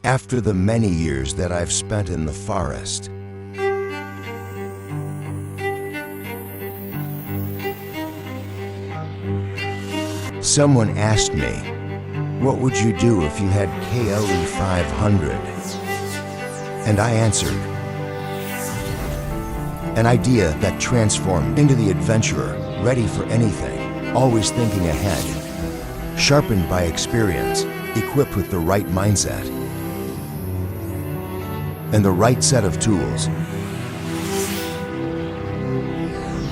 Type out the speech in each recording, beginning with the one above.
after the many years that I've spent in the forest. Someone asked me, what would you do if you had KLE 500? And I answered, an idea that transformed into the adventurer, ready for anything, always thinking ahead, sharpened by experience, equipped with the right mindset, and the right set of tools.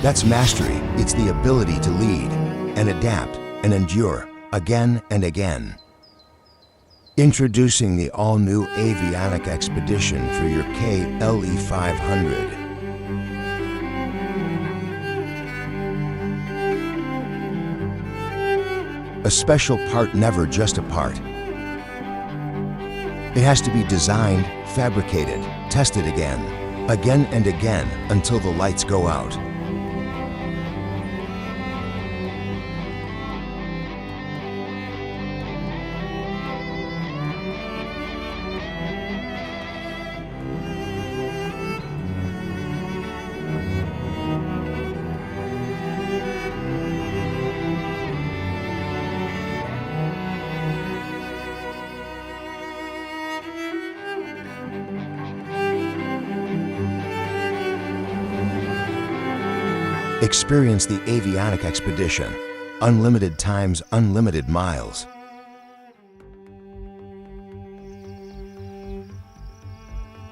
That's mastery. It's the ability to lead and adapt and endure again and again. Introducing the all-new AVIONIC Expedition for your KLE 500. A special part, never just a part. It has to be designed, fabricated, tested again and again, until the lights go out. Experience the AVIONIC Expedition. Unlimited times, unlimited miles.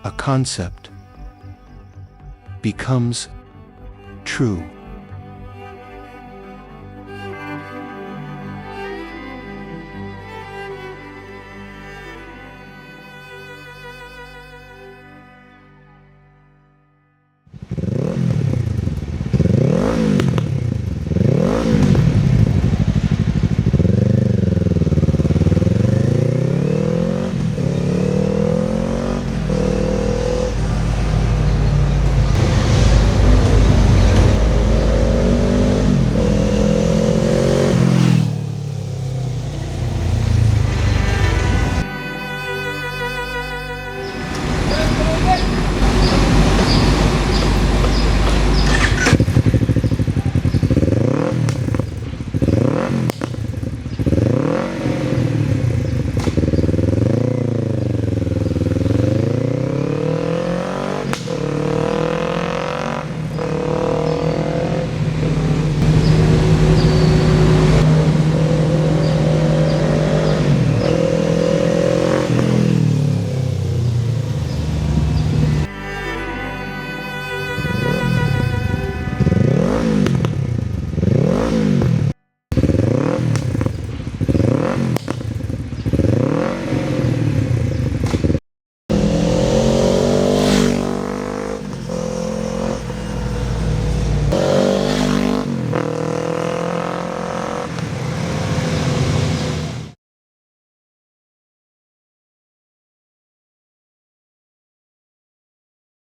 A concept becomes true.